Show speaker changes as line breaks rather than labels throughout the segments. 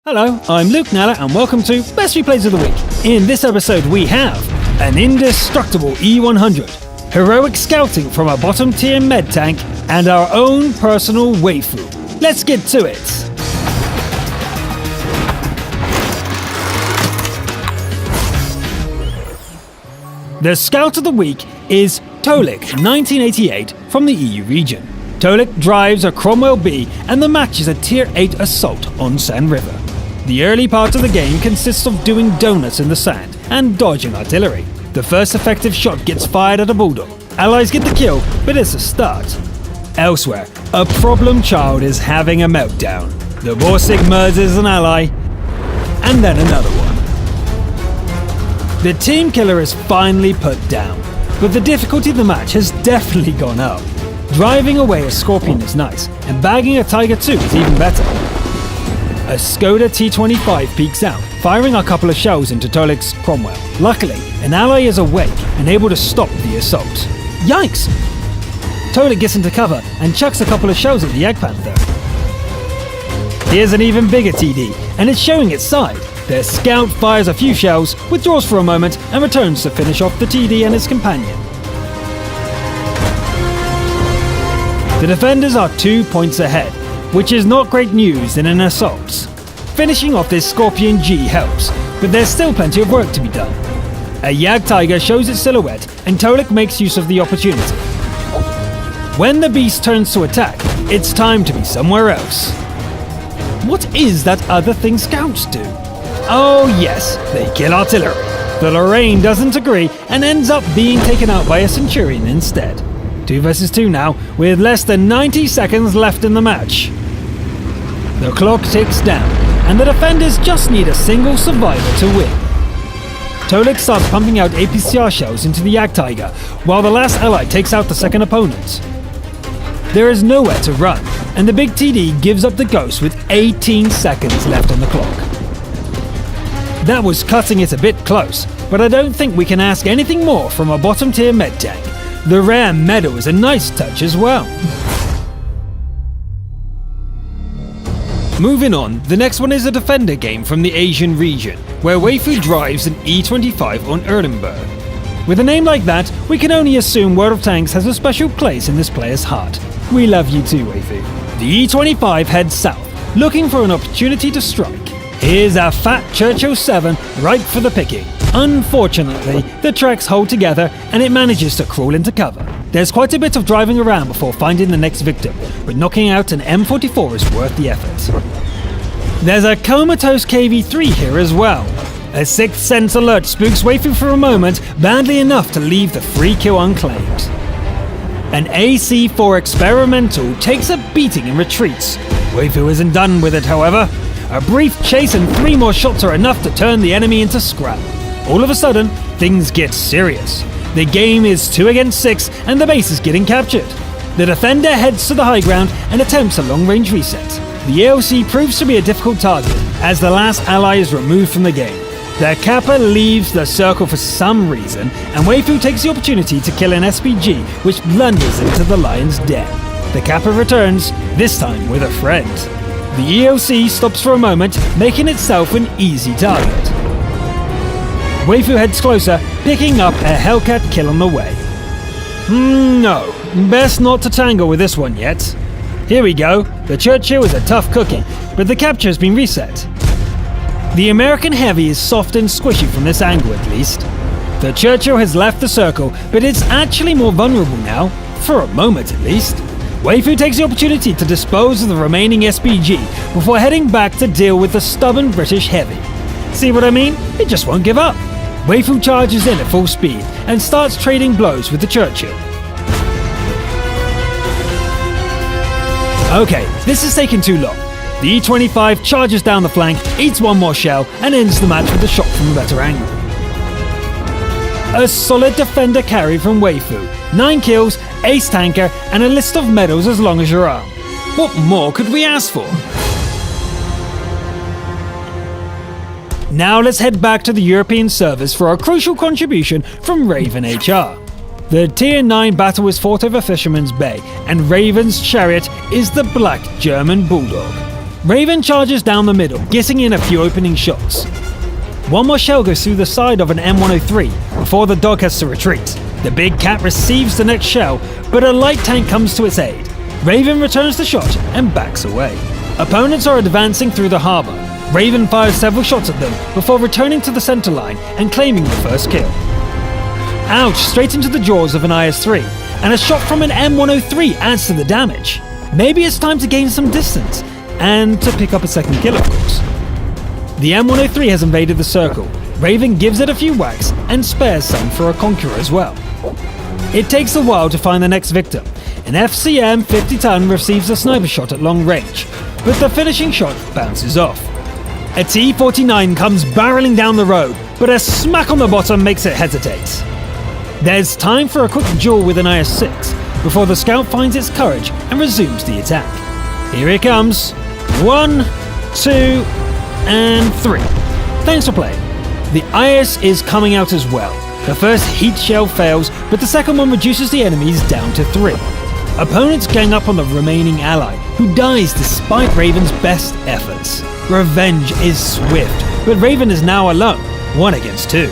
Hello, I'm Luke Nalla and welcome to Best Replays of the Week. In this episode we have an indestructible E100, heroic scouting from a bottom tier med tank, and our own personal Waifu. Let's get to it! The Scout of the Week is Tolik 1988 from the EU region. Tolik drives a Cromwell B and the match is a tier 8 assault on Sand River. The early part of the game consists of doing donuts in the sand and dodging artillery. The first effective shot gets fired at a bulldog. Allies get the kill, but it's a start. Elsewhere, a problem child is having a meltdown. The Borsig murders an ally, and then another one. The team killer is finally put down, but the difficulty of the match has definitely gone up. Driving away a Scorpion is nice, and bagging a Tiger 2 is even better. A Skoda T25 peeks out, firing a couple of shells into Tolik's Cromwell. Luckily, an ally is awake and able to stop the assault. Yikes! Tolik gets into cover and chucks a couple of shells at the Jagdpanther. Here's an even bigger TD, and it's showing its side. The scout fires a few shells, withdraws for a moment, and returns to finish off the TD and his companion. The defenders are 2 points ahead, which is not great news in an assault. Finishing off this Scorpion G helps, but there's still plenty of work to be done. A Jagd Tiger shows its silhouette, and Tolik makes use of the opportunity. When the beast turns to attack, it's time to be somewhere else. What is that other thing scouts do? Oh yes, they kill artillery. The Lorraine doesn't agree and ends up being taken out by a Centurion instead. 2 versus 2 now, with less than 90 seconds left in the match. The clock ticks down, and the defenders just need a single survivor to win. Tolik starts pumping out APCR shells into the Jagd Tiger, while the last ally takes out the second opponent. There is nowhere to run, and the big TD gives up the ghost with 18 seconds left on the clock. That was cutting it a bit close, but I don't think we can ask anything more from a bottom tier med tank. The rare medal is a nice touch as well. Moving on, the next one is a defender game from the Asian region, where Waifu drives an E25 on Erlenberg. With a name like that, we can only assume World of Tanks has a special place in this player's heart. We love you too, Waifu. The E25 heads south, looking for an opportunity to strike. Here's a fat Churchill 7 ripe for the picking. Unfortunately, the tracks hold together and it manages to crawl into cover. There's quite a bit of driving around before finding the next victim, but knocking out an M44 is worth the effort. There's a comatose KV-3 here as well. A sixth sense alert spooks Waifu for a moment, badly enough to leave the free kill unclaimed. An AC-4 experimental takes a beating and retreats. Waifu isn't done with it, however. A brief chase and 3 more shots are enough to turn the enemy into scrap. All of a sudden, things get serious. The game is 2 against 6 and the base is getting captured. The defender heads to the high ground and attempts a long-range reset. The AOC proves to be a difficult target as the last ally is removed from the game. The Kappa leaves the circle for some reason and Waifu takes the opportunity to kill an SPG which blunders into the lion's den. The Kappa returns, this time with a friend. The EOC stops for a moment, making itself an easy target. Waifu heads closer, picking up a Hellcat kill on the way. No, best not to tangle with this one yet. Here we go, the Churchill is a tough cookie, but the capture has been reset. The American Heavy is soft and squishy from this angle at least. The Churchill has left the circle, but it's actually more vulnerable now, for a moment at least. Waifu takes the opportunity to dispose of the remaining SPG before heading back to deal with the stubborn British Heavy. See what I mean? It just won't give up. Waifu charges in at full speed and starts trading blows with the Churchill. Okay, this is taking too long. The E25 charges down the flank, eats 1 more shell, and ends the match with a shot from a better angle. A solid defender carry from Waifu, 9 kills, ace tanker, and a list of medals as long as your arm. What more could we ask for? Now let's head back to the European servers for a crucial contribution from Raven HR. The Tier 9 battle is fought over Fisherman's Bay, and Raven's chariot is the Black German Bulldog. Raven charges down the middle, getting in a few opening shots. One more shell goes through the side of an M103 before the dog has to retreat. The big cat receives the next shell, but a light tank comes to its aid. Raven returns the shot and backs away. Opponents are advancing through the harbour. Raven fires several shots at them before returning to the center line and claiming the first kill. Ouch, straight into the jaws of an IS-3, and a shot from an M103 adds to the damage. Maybe it's time to gain some distance, and to pick up a second kill, of course. The M103 has invaded the circle. Raven gives it a few whacks and spares some for a Conqueror as well. It takes a while to find the next victim. An FCM 50-ton receives a sniper shot at long range, but the finishing shot bounces off. A T-49 comes barreling down the road, but a smack on the bottom makes it hesitate. There's time for a quick duel with an IS-6 before the scout finds its courage and resumes the attack. Here it comes. 1, 2, and 3. Thanks for playing. The IS is coming out as well. The first heat shell fails, but the second one reduces the enemies down to 3. Opponents gang up on the remaining ally, who dies despite Raven's best efforts. Revenge is swift, but Raven is now alone, 1 against 2.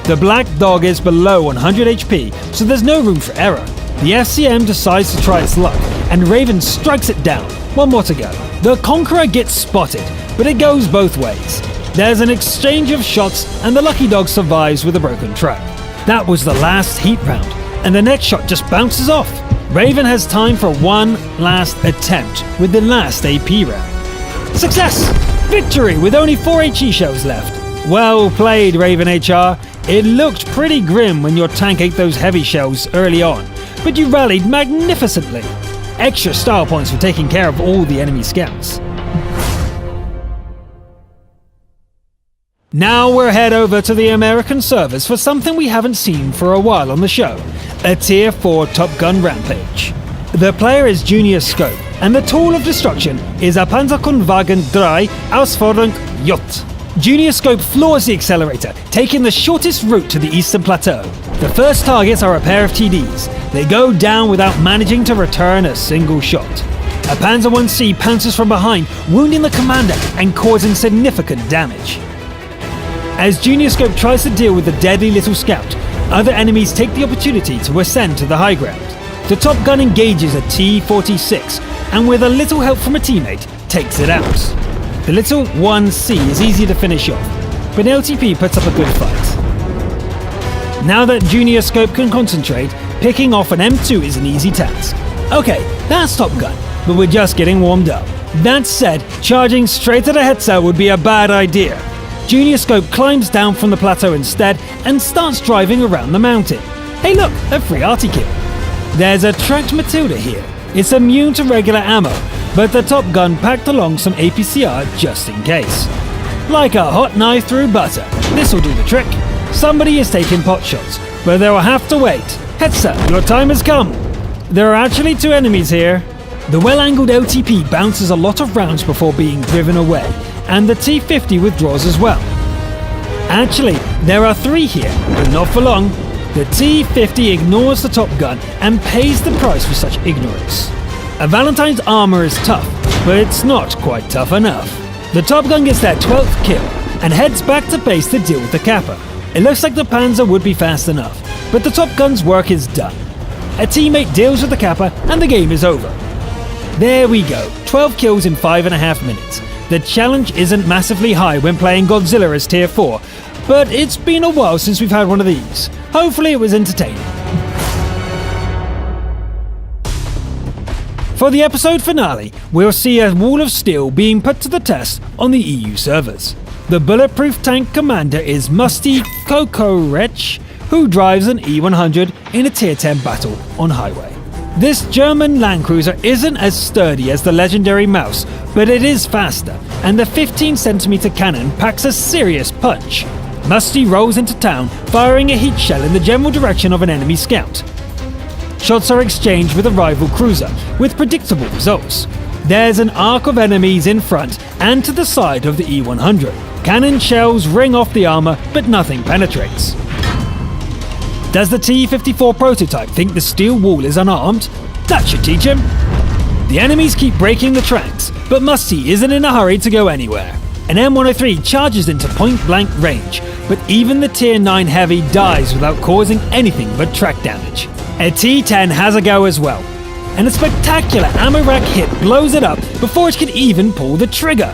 The black dog is below 100 HP, so there's no room for error. The FCM decides to try its luck, and Raven strikes it down. 1 more to go. The Conqueror gets spotted, but it goes both ways. There's an exchange of shots, and the lucky dog survives with a broken track. That was the last heat round, and the next shot just bounces off. Raven has time for one last attempt with the last AP round. Success! Victory with only 4 HE shells left. Well played, Raven HR. It looked pretty grim when your tank ate those heavy shells early on, but you rallied magnificently. Extra style points for taking care of all the enemy scouts. Now we'll head over to the American servers for something we haven't seen for a while on the show, a Tier 4 Top Gun Rampage. The player is Junior Scope, and the tool of destruction is a Panzerkunwagen 3 Ausforderung J. Junior Scope floors the accelerator, taking the shortest route to the eastern plateau. The first targets are a pair of TDs. They go down without managing to return a single shot. A Panzer 1C pounces from behind, wounding the commander and causing significant damage. As Junior Scope tries to deal with the deadly little scout, other enemies take the opportunity to ascend to the high ground. The Top Gun engages a T-46, and with a little help from a teammate, takes it out. The little 1C is easy to finish off, but LTP puts up a good fight. Now that Junior Scope can concentrate, picking off an M2 is an easy task. Okay, that's Top Gun, but we're just getting warmed up. That said, charging straight at a headset would be a bad idea. Junior Scope climbs down from the plateau instead and starts driving around the mountain. Hey look, a free arty kill. There's a tracked Matilda here. It's immune to regular ammo, but the Top Gun packed along some APCR just in case. Like a hot knife through butter, this'll do the trick. Somebody is taking pot shots, but they'll have to wait. Headset, your time has come. There are actually 2 enemies here. The well-angled LTP bounces a lot of rounds before being driven away, and the T-50 withdraws as well. Actually, there are 3 here, but not for long. The T-50 ignores the Top Gun and pays the price for such ignorance. A Valentine's armor is tough, but it's not quite tough enough. The Top Gun gets their 12th kill and heads back to base to deal with the Kappa. It looks like the Panzer would be fast enough, but the Top Gun's work is done. A teammate deals with the Kappa and the game is over. There we go, 12 kills in 5.5 minutes. The challenge isn't massively high when playing Godzilla as Tier 4, but it's been a while since we've had one of these. Hopefully it was entertaining. For the episode finale, we'll see a wall of steel being put to the test on the EU servers. The bulletproof tank commander is Musty Kokorech, who drives an E100 in a Tier 10 battle on highway. This German Land Cruiser isn't as sturdy as the legendary Maus, but it is faster, and the 15cm cannon packs a serious punch. Musty rolls into town, firing a heat shell in the general direction of an enemy scout. Shots are exchanged with a rival cruiser, with predictable results. There's an arc of enemies in front and to the side of the E100. Cannon shells ring off the armor, but nothing penetrates. Does the T-54 prototype think the steel wall is unarmed? That should teach him. The enemies keep breaking the tracks, But Musty isn't in a hurry to go anywhere. An M103 charges into point-blank range, but even the Tier 9 Heavy dies without causing anything but track damage. A T10 has a go as well, and a spectacular ammo rack hit blows it up before it can even pull the trigger.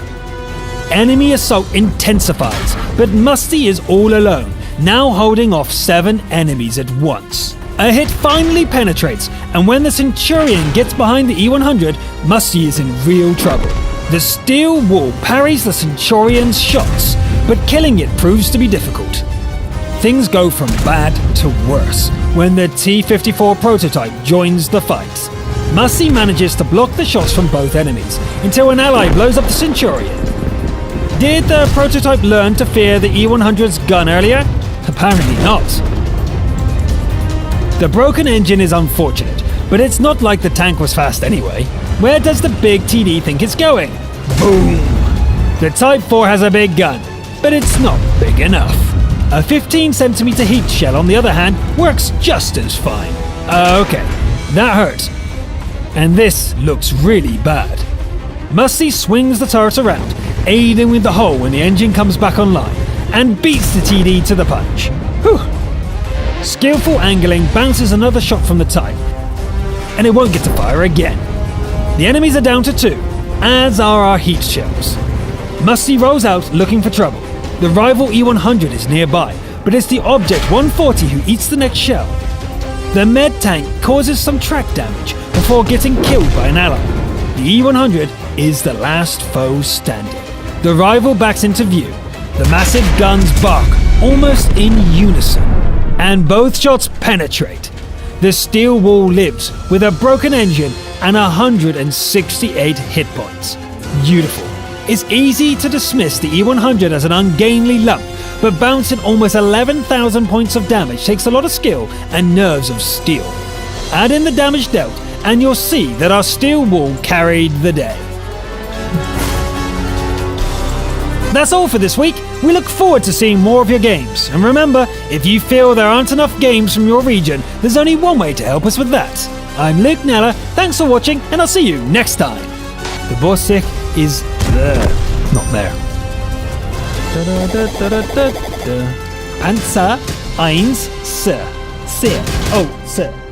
Enemy assault intensifies, but Musty is all alone, now holding off 7 enemies at once. A hit finally penetrates, and when the Centurion gets behind the E100, Musty is in real trouble. The steel wall parries the Centurion's shots, but killing it proves to be difficult. Things go from bad to worse when the T-54 prototype joins the fight. Musty manages to block the shots from both enemies until an ally blows up the Centurion. Did the prototype learn to fear the E100's gun earlier? Apparently not. The broken engine is unfortunate, but it's not like the tank was fast anyway. Where does the big TD think it's going? Boom! The Type 4 has a big gun, but it's not big enough. A 15cm heat shell, on the other hand, works just as fine. Okay, that hurts. And this looks really bad. Musty swings the turret around, aiding with the hull when the engine comes back online, and beats the TD to the punch. Whew. Skillful angling bounces another shot from the Type, and it won't get to fire again. The enemies are down to 2, as are our heat shells. Musty rolls out looking for trouble. The rival E100 is nearby, but it's the Object 140 who eats the next shell. The med tank causes some track damage before getting killed by an ally. The E100 is the last foe standing. The rival backs into view. The massive guns bark, almost in unison, and both shots penetrate. The steel wall lives with a broken engine and 168 hit points. Beautiful. It's easy to dismiss the E100 as an ungainly lump, but bouncing almost 11,000 points of damage takes a lot of skill and nerves of steel. Add in the damage dealt, and you'll see that our steel wall carried the day. That's all for this week. We look forward to seeing more of your games. And remember, if you feel there aren't enough games from your region, there's only one way to help us with that. I'm Luke Nella, thanks for watching, and I'll see you next time. The Borsig is there, not there. Panzer 1 Sir. Oh, Sir.